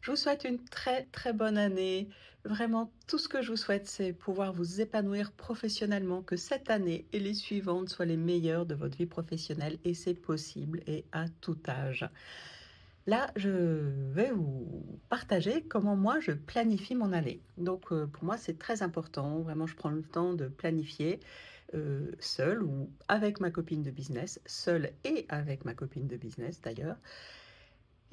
Je vous souhaite une très très bonne année. Vraiment, tout ce que je vous souhaite, c'est pouvoir vous épanouir professionnellement, que cette année et les suivantes soient les meilleures de votre vie professionnelle et c'est possible et à tout âge. Là, je vais vous partager comment moi je planifie mon année. Donc pour moi, c'est très important. Vraiment, je prends le temps de planifier seule ou avec ma copine de business, seule et avec ma copine de business d'ailleurs.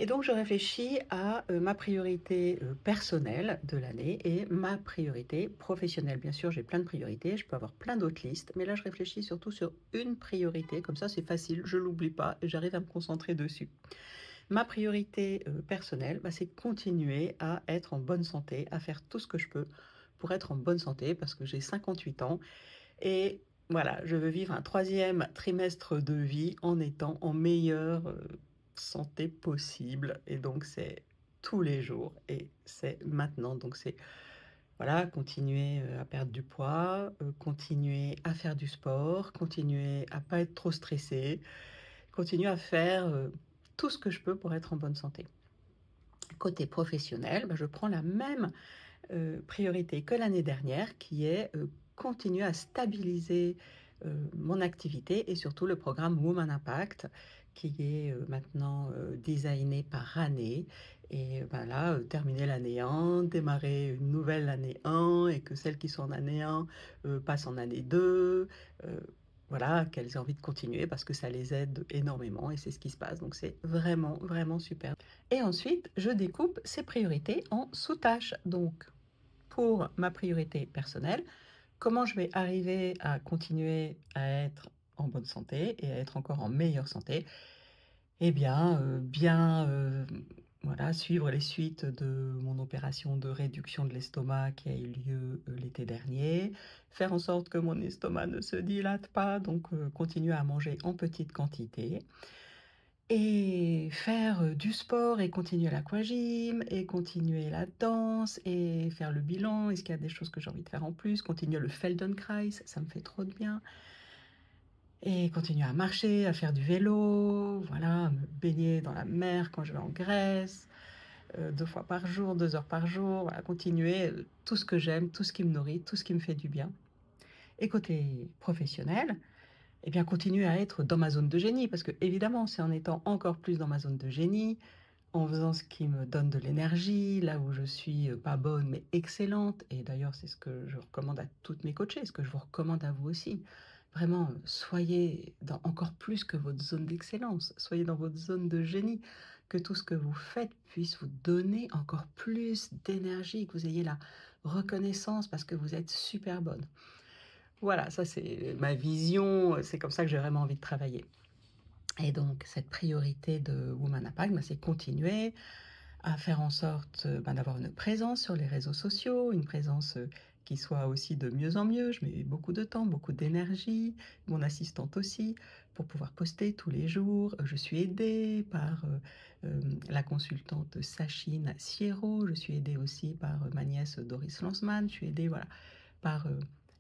Et donc, je réfléchis à ma priorité personnelle de l'année et ma priorité professionnelle. Bien sûr, j'ai plein de priorités, je peux avoir plein d'autres listes, mais là, je réfléchis surtout sur une priorité. Comme ça, c'est facile, je ne l'oublie pas et j'arrive à me concentrer dessus. Ma priorité personnelle, bah, c'est continuer à être en bonne santé, à faire tout ce que je peux pour être en bonne santé parce que j'ai 58 ans et voilà, je veux vivre un troisième trimestre de vie en étant en meilleure santé possible. Et donc, c'est tous les jours et c'est maintenant. Donc, c'est voilà, continuer à perdre du poids, continuer à faire du sport, continuer à pas être trop stressé, continuer à faire tout ce que je peux pour être en bonne santé. Côté professionnel, bah, je prends la même priorité que l'année dernière, qui est continuer à stabiliser mon activité et surtout le programme Woman Impact, qui est maintenant designé par année. Et ben là, terminer l'année 1, démarrer une nouvelle année 1, et que celles qui sont en année 1 passent en année 2. Voilà, qu'elles aient envie de continuer parce que ça les aide énormément et c'est ce qui se passe. Donc c'est vraiment, vraiment super. Et ensuite, je découpe ces priorités en sous-tâches. Donc, pour ma priorité personnelle, comment je vais arriver à continuer à être en bonne santé et à être encore en meilleure santé? Eh bien, voilà, suivre les suites de mon opération de réduction de l'estomac qui a eu lieu, l'été dernier. Faire en sorte que mon estomac ne se dilate pas, donc continuer à manger en petite quantité. Et faire, du sport et continuer l'aquagym et continuer la danse et faire le bilan. Est-ce qu'il y a des choses que j'ai envie de faire en plus? Continuer le Feldenkrais, ça me fait trop de bien et continuer à marcher, à faire du vélo, voilà, à me baigner dans la mer quand je vais en Grèce, 2 fois par jour, 2 heures par jour, voilà, continuer, tout ce que j'aime, tout ce qui me nourrit, tout ce qui me fait du bien. Et côté professionnel, eh bien, continuer à être dans ma zone de génie parce que évidemment, c'est en étant encore plus dans ma zone de génie, en faisant ce qui me donne de l'énergie, là où je suis, pas bonne mais excellente et d'ailleurs c'est ce que je recommande à toutes mes coachées, ce que je vous recommande à vous aussi. Vraiment, soyez dans encore plus que votre zone d'excellence, soyez dans votre zone de génie, que tout ce que vous faites puisse vous donner encore plus d'énergie, que vous ayez la reconnaissance parce que vous êtes super bonne. Voilà, ça c'est ma vision, c'est comme ça que j'ai vraiment envie de travailler. Et donc cette priorité de Woman Impact, bah, c'est continuer à faire en sorte, bah, d'avoir une présence sur les réseaux sociaux, une présence, qui soit aussi de mieux en mieux. Je mets beaucoup de temps, beaucoup d'énergie, mon assistante aussi, pour pouvoir poster tous les jours. Je suis aidée par, la consultante Sachine Siero, je suis aidée aussi par, ma nièce Doris Lanzmann, je suis aidée, voilà, par,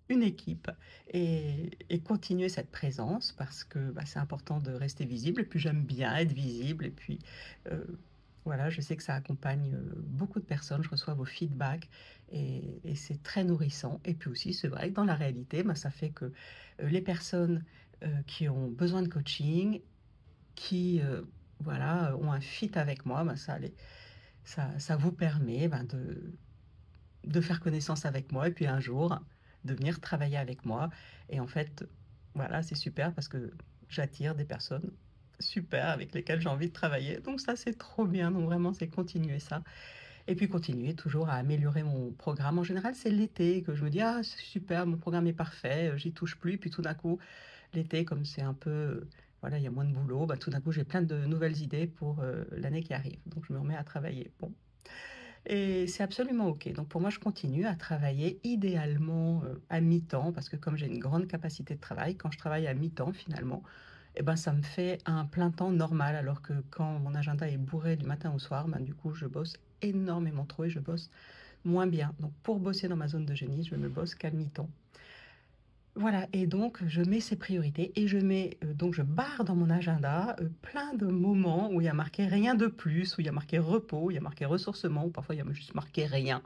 une équipe et continuer cette présence parce que, bah, c'est important de rester visible et puis j'aime bien être visible et puis, heu, voilà, je sais que ça accompagne, beaucoup de personnes. Je reçois vos feedbacks et c'est très nourrissant et puis aussi, c'est vrai que dans la réalité, bah, ça fait que, les personnes, qui ont besoin de coaching, qui, voilà, ont un fit avec moi, bah, ça vous permet, ben, de faire connaissance avec moi et puis un jour de venir travailler avec moi et en fait, voilà, c'est super parce que j'attire des personnes super avec lesquelles j'ai envie de travailler donc ça, c'est trop bien donc vraiment, c'est continuer ça et puis continuer toujours à améliorer mon programme. En général, c'est l'été que je me dis: «Ah, c'est super, mon programme est parfait, j'y touche plus» puis tout d'un coup, l'été, comme c'est un peu, voilà, il y a moins de boulot, bah, tout d'un coup, j'ai plein de nouvelles idées pour, l'année qui arrive donc je me remets à travailler. Bon et c'est absolument OK. Donc pour moi, je continue à travailler idéalement, à mi-temps parce que comme j'ai une grande capacité de travail, quand je travaille à mi-temps finalement et ben, ça me fait un plein temps normal alors que quand mon agenda est bourré du matin au soir, ben, du coup, je bosse énormément trop et je bosse moins bien. Donc pour bosser dans ma zone de génie, je ne bosse qu'à mi-temps. Voilà et donc je mets ces priorités et je mets, donc je barre dans mon agenda, plein de moments où il y a marqué rien de plus, où il y a marqué repos, où il y a marqué ressourcement, ou parfois il y a juste marqué rien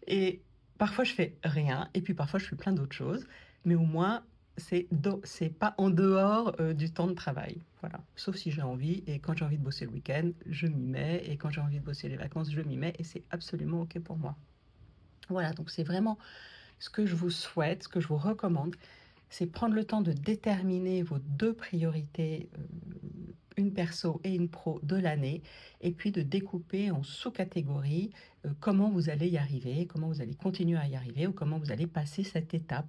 et parfois je fais rien et puis parfois je fais plein d'autres choses, mais au moins c'est pas en dehors, du temps de travail, voilà. Sauf si j'ai envie et quand j'ai envie de bosser le week-end, je m'y mets et quand j'ai envie de bosser les vacances, je m'y mets et c'est absolument OK pour moi. Voilà, donc c'est vraiment ce que je vous souhaite, ce que je vous recommande, c'est prendre le temps de déterminer vos 2 priorités, une perso et une pro de l'année et puis de découper en sous-catégories, comment vous allez y arriver, comment vous allez continuer à y arriver ou comment vous allez passer cette étape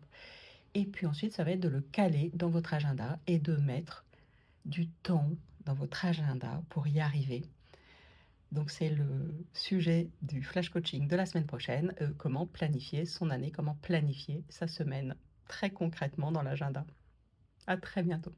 et puis ensuite ça va être de le caler dans votre agenda et de mettre du temps dans votre agenda pour y arriver. Donc c'est le sujet du flash coaching de la semaine prochaine, comment planifier son année, comment planifier sa semaine très concrètement dans l'agenda. À très bientôt.